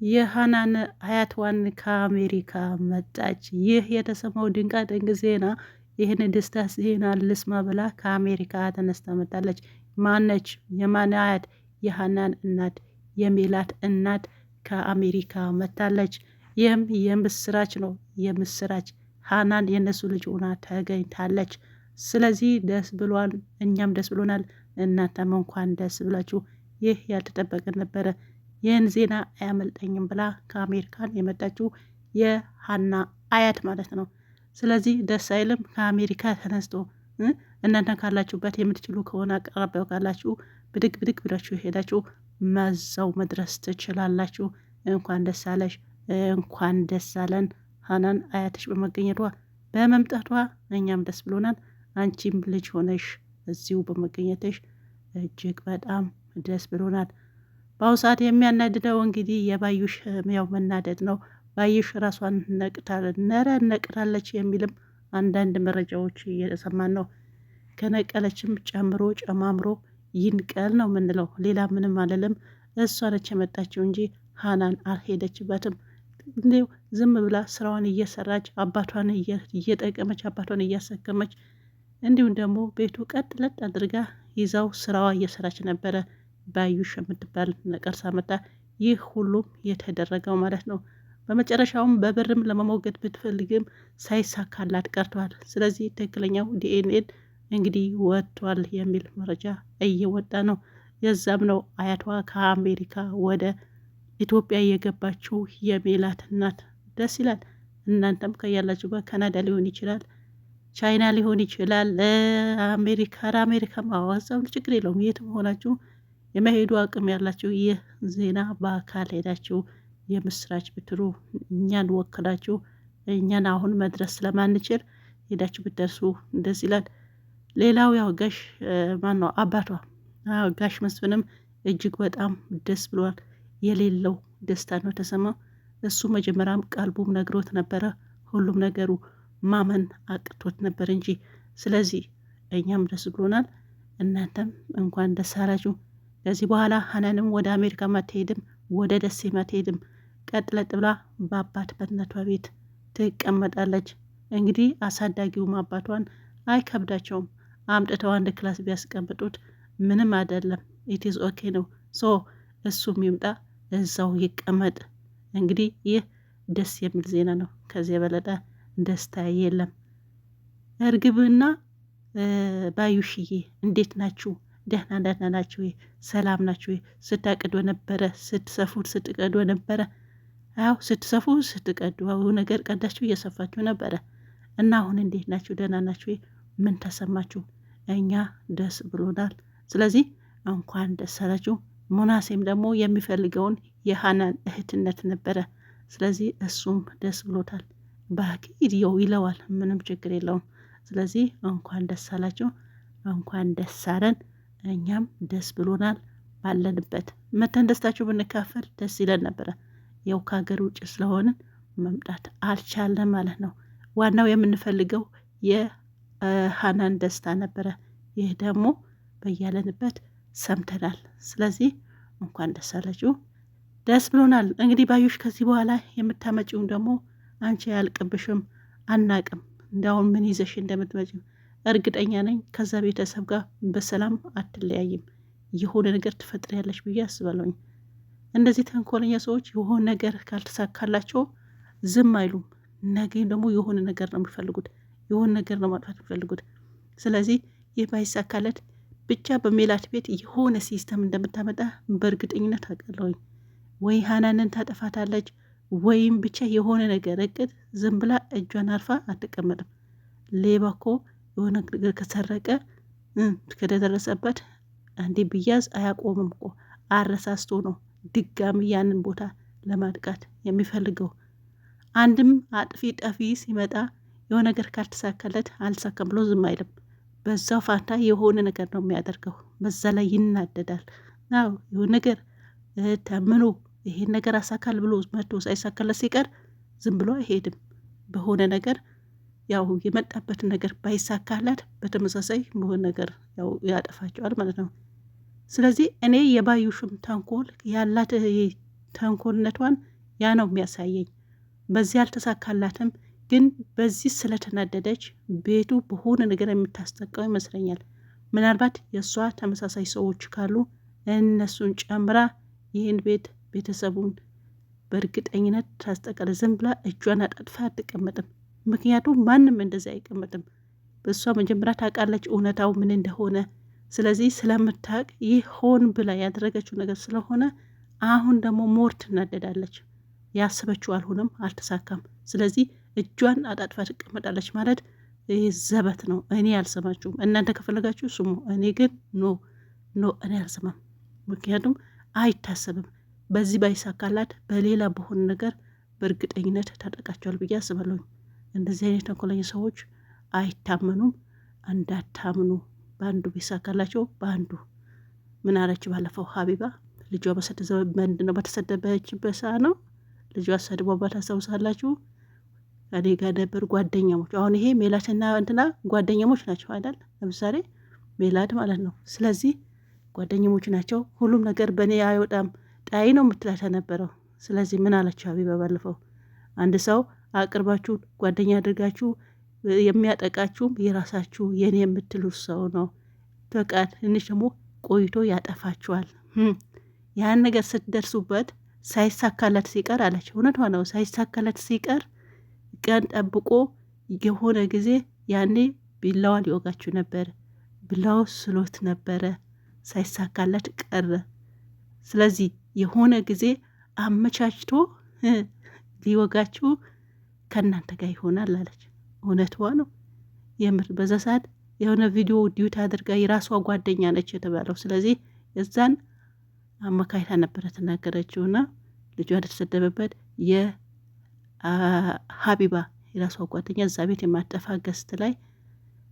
የሃናን አያትዋን ከአሜሪካ መጣች። ይህ የተሰማው ድንቃ ድንቅ ዜና ይህን ደስታ ዜና ልስማ ብላ ከአሜሪካ ተነስታ መጣለች። ማነች? የማን አያት? የሃናን እናት የሜላት እናት ከአሜሪካ መጣለች። ይህም የምስራች ነው። የምስራች ሃናን የነሱ ልጅ ሆና ተገኝታለች። ስለዚህ ደስ ብሏል፣ እኛም ደስ ብሎናል። እናንተም እንኳን ደስ ብላችሁ። ይህ ያልተጠበቀ ነበረ። ይህን ዜና አያመልጠኝም ብላ ከአሜሪካን የመጣችው የሃና አያት ማለት ነው። ስለዚህ ደስ አይልም? ከአሜሪካ ተነስቶ እናንተ ካላችሁበት የምትችሉ ከሆነ አቀራቢያው ካላችሁ ብድግ ብድግ ብላችሁ ሄዳችሁ መዛው መድረስ ትችላላችሁ። እንኳን ደስ አለሽ፣ እንኳን ደስ አለን። ሃናን አያትሽ በመገኘቷ በመምጣቷ እኛም ደስ ብሎናል። አንቺም ልጅ ሆነሽ እዚሁ በመገኘትሽ እጅግ በጣም ደስ ብሎናል። በአሁኑ ሰዓት የሚያናድደው እንግዲህ የባዩሽ ያው መናደድ ነው። ባዩሽ ራሷን ነቅታለች የሚልም አንዳንድ መረጃዎች እየሰማን ነው። ከነቀለችም ጨምሮ ጨማምሮ ይንቀል ነው የምንለው። ሌላ ምንም አለልም። እሷ ነች የመጣችው እንጂ ሃናን አልሄደችበትም። እንዲሁ ዝም ብላ ስራዋን እየሰራች አባቷን እየጠቀመች አባቷን እያሰከመች እንዲሁም ደግሞ ቤቱ ቀጥ ለጥ አድርጋ ይዛው ስራዋ እየሰራች ነበረ። ባዩሽ የምትባል ነቀርሳ መጣ። ይህ ሁሉም የተደረገው ማለት ነው። በመጨረሻውም በብርም ለመሞገድ ብትፈልግም ሳይሳካላት ቀርቷል። ስለዚህ ትክክለኛው ዲኤንኤን እንግዲህ ወጥቷል የሚል መረጃ እየወጣ ነው። የዛም ነው አያቷ ከአሜሪካ ወደ ኢትዮጵያ የገባችው የሜላት እናት። ደስ ይላል። እናንተም ከያላችሁ በካናዳ ሊሆን ይችላል፣ ቻይና ሊሆን ይችላል፣ አሜሪካ ማዋዛው ችግር የለውም። የትም ሆናችሁ የመሄዱ አቅም ያላችሁ ይህ ዜና በአካል ሄዳችሁ የምስራች ብትሉ እኛን ወክላችሁ እኛን አሁን መድረስ ስለማንችል ሄዳችሁ ብትደርሱ ደስ ይላል። ሌላው ያው ጋሽ ማን ነው አባቷ ጋሽ መስፍንም እጅግ በጣም ደስ ብሏል። የሌለው ደስታ ነው ተሰማው። እሱ መጀመሪያም ቀልቡም ነግሮት ነበረ። ሁሉም ነገሩ ማመን አቅቶት ነበር እንጂ። ስለዚህ እኛም ደስ ብሎናል። እናንተም እንኳን ደስ አላችሁ። ከዚህ በኋላ ሃናንም ወደ አሜሪካ ማትሄድም፣ ወደ ደሴ ማትሄድም። ቀጥለጥ ብላ በአባት በእናቷ ቤት ትቀመጣለች። እንግዲህ አሳዳጊውም አባቷን አይከብዳቸውም። አምጥተው አንድ ክላስ ቢያስቀምጡት ምንም አይደለም። ኢትዝ ኦኬ ነው። ሶ እሱም ይምጣ እዛው ይቀመጥ። እንግዲህ ይህ ደስ የሚል ዜና ነው። ከዚህ የበለጠ ደስታ የለም። እርግብና ባዩሽዬ እንዴት ናችሁ? ደህና ናችሁ? ሰላም ናችሁ? ስታቅዱ ነበረ፣ ስትሰፉት ስትቀዱ ነበረ። አዎ ስትሰፉ ስትቀዱ ነገር ቀዳችሁ እየሰፋችሁ ነበረ እና አሁን እንዴት ናችሁ? ደህና ናችሁ? ምን ተሰማችሁ? እኛ ደስ ብሎናል። ስለዚህ እንኳን ደስ አላችሁ። ሙናሴም ደግሞ የሚፈልገውን የሃናን እህትነት ነበረ። ስለዚህ እሱም ደስ ብሎታል። ባኪዲዮ ይለዋል፣ ምንም ችግር የለውም። ስለዚህ እንኳን ደስ አላችሁ፣ እንኳን ደስ አለን። እኛም ደስ ብሎናል። ባለንበት መተን ደስታችሁ ብንካፈል ደስ ይለን ነበረ። ያው ከሀገር ውጭ ስለሆንን መምጣት አልቻለም ማለት ነው። ዋናው የምንፈልገው የሃናን ደስታ ነበረ። ይህ ደግሞ በያለንበት ሰምተናል። ስለዚህ እንኳን ደስ አላችሁ፣ ደስ ብሎናል። እንግዲህ ባዩሽ ከዚህ በኋላ የምታመጪውም ደግሞ አንቺ አያልቅብሽም፣ አናቅም። እንዲያውም ምን ይዘሽ እንደምትመጪው እርግጠኛ ነኝ። ከዛ ቤተሰብ ጋር በሰላም አትለያይም። የሆነ ነገር ትፈጥሪያለሽ ብዬ አስባለሁኝ። እንደዚህ ተንኮለኛ ሰዎች የሆነ ነገር ካልተሳካላቸው ዝም አይሉም። ነገም ደግሞ የሆነ ነገር ነው የሚፈልጉት፣ የሆነ ነገር ነው ማጥፋት የሚፈልጉት። ስለዚህ ይህ ባይሳካለት ብቻ በሜላት ቤት የሆነ ሲስተም እንደምታመጣ በእርግጠኝነት አውቃለሁኝ። ወይ ሃናንን ታጠፋታለች ወይም ብቻ የሆነ ነገር እቅድ። ዝም ብላ እጇን አርፋ አትቀመጥም። ሌባ እኮ የሆነ ነገር ከሰረቀ ከደረሰበት አንዴ ብያዝ አያቆምም እኮ። አረሳስቶ ነው ድጋሚ ያንን ቦታ ለማጥቃት የሚፈልገው። አንድም አጥፊ ጠፊ ሲመጣ የሆነ ነገር ካልተሳካለት አልሳካም ብሎ ዝም አይልም። በዛው ፋንታ የሆነ ነገር ነው የሚያደርገው። በዛ ላይ ይናደዳል። ናው የሆነ ነገር ተምኖ ይሄን ነገር አሳካል ብሎ መጥቶ ሳይሳካለት ሲቀር ዝም ብሎ አይሄድም። በሆነ ነገር ያው የመጣበትን ነገር ባይሳካላት በተመሳሳይ በሆነ ነገር ያው ያጠፋቸዋል ማለት ነው። ስለዚህ እኔ የባዩሽም ተንኮል ያላት ተንኮልነቷን ያ ነው የሚያሳየኝ። በዚህ አልተሳካላትም፣ ግን በዚህ ስለተናደደች ቤቱ በሆነ ነገር የምታስጠቃው ይመስለኛል። ምናልባት የእሷ ተመሳሳይ ሰዎች ካሉ እነሱን ጨምራ ይህን ቤተሰቡን በእርግጠኝነት ታስጠቀለ። ዝም ብላ እጇን አጣጥፋ አትቀመጥም። ምክንያቱም ማንም እንደዚህ አይቀመጥም። በእሷ መጀመሪያ ታውቃለች እውነታው ምን እንደሆነ። ስለዚህ ስለምታውቅ ይህ ሆን ብላ ያደረገችው ነገር ስለሆነ አሁን ደግሞ ሞር ትናደዳለች። ያሰበችው አልሆነም፣ አልተሳካም። ስለዚህ እጇን አጣጥፋ ትቀመጣለች ማለት ይህ ዘበት ነው። እኔ አልሰማችሁም። እናንተ ከፈለጋችሁ ስሙ። እኔ ግን ኖ እኔ አልሰማም። ምክንያቱም አይታሰብም። በዚህ ባይሳካላት በሌላ በሆነ ነገር በእርግጠኝነት ታጠቃቸዋል ብዬ አስባለሁ። እንደዚህ አይነት ተንኮለኛ ሰዎች አይታመኑም። እንዳታምኑ። በአንዱ ቢሳካላቸው በአንዱ ምን አለች ባለፈው ሀቢባ ልጇ በተሰደበችበት ሰዓት ነው ልጇ ሰድቦባት ታስታውሳላችሁ። እኔ ጋር ነበር ጓደኛሞች። አሁን ይሄ ሜላትና እንትና ጓደኛሞች ናቸው አይደል? ለምሳሌ ሜላት ማለት ነው። ስለዚህ ጓደኛሞች ናቸው። ሁሉም ነገር በእኔ አይወጣም ጣይ ነው የምትላት ነበረው። ስለዚህ ምን አለችው ሀቢባ ባለፈው አንድ ሰው አቅርባችሁ ጓደኛ አድርጋችሁ የሚያጠቃችሁም የራሳችሁ የኔ የምትሉት ሰው ነው። በቃ ትንሽ ደግሞ ቆይቶ ያጠፋችኋል። ያን ነገር ስትደርሱበት ሳይሳካለት ሲቀር አለች። እውነቷ ነው። ሳይሳካለት ሲቀር ቀን ጠብቆ የሆነ ጊዜ ያኔ ቢላዋ ሊወጋችሁ ነበር። ቢላው ስሎት ነበረ፣ ሳይሳካለት ቀረ። ስለዚህ የሆነ ጊዜ አመቻችቶ ሊወጋችሁ ከእናንተ ጋር ይሆናል አለች። እውነቷ ነው። የምር በዛ ሰዓት የሆነ ቪዲዮ ዲዩት አድርጋ የራሷ ጓደኛ ነች የተባለው። ስለዚህ እዛን አመካይታ ነበረ ተናገረችውና ልጇ እንደተሰደበበት የሀቢባ የራሷ ጓደኛ እዛ ቤት የማጠፋ ገስት ላይ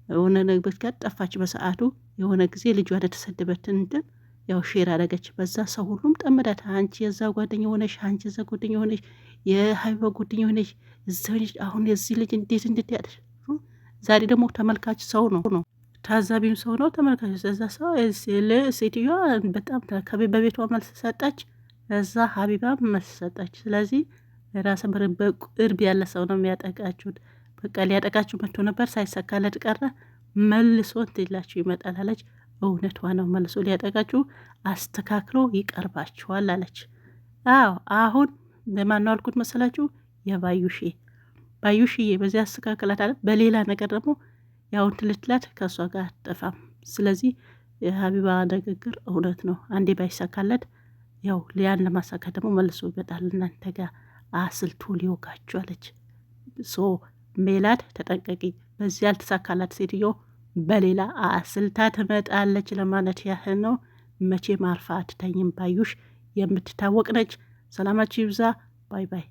የሆነ ነገሮች ጋር ጠፋች። በሰዓቱ የሆነ ጊዜ ልጇ እንደተሰደበትን እንትን ያው ሼር አደረገች። በዛ ሰው ሁሉም ጠመዳት። አንቺ የዛ ጓደኛ ሆነሽ፣ አንቺ የዛ ጓደኛ ሆነሽ፣ የሀቢባ ጓደኛ ሆነሽ እዛ ሆነሽ አሁን የዚህ ልጅ እንዴት ያለሽ። ዛሬ ደግሞ ተመልካች ሰው ነው፣ ታዛቢም ሰው ነው ተመልካች። እዛ ሰው ሴትዮዋ በጣም በቤቷ መልስ ሰጠች፣ እዛ ሀቢባ መልስ ሰጠች። ስለዚህ ራስ በቅርብ ያለ ሰው ነው የሚያጠቃችሁት። በቃ ሊያጠቃችሁ መጥቶ ነበር፣ ሳይሳካለት ቀረ። መልሶ እንትላችሁ ይመጣል አለች። እውነቷ ነው። መልሶ ሊያጠቃችሁ አስተካክሎ ይቀርባችኋል አለች። አዎ አሁን በማን አልኩት መሰላችሁ? ባዩሽዬ በዚህ አስተካክላት አለ። በሌላ ነገር ደግሞ ያው እንትልትላት ከእሷ ጋር አትጠፋም። ስለዚህ የሀቢባ ንግግር እውነት ነው። አንዴ ባይሳካለት ያው ያን ለማሳካት ደግሞ መልሶ ይመጣል እናንተ ጋር አስልቶ ሊወጋችሁ አለች። ሜላት ተጠንቀቂ። በዚህ ያልተሳካላት ሴትዮ በሌላ አስልታ ትመጣለች ለማለት ያህል ነው። መቼም አርፋ አትተኝም። ባዩሽ የምትታወቅ ነች። ሰላማችሁ ይብዛ። ባይ ባይ።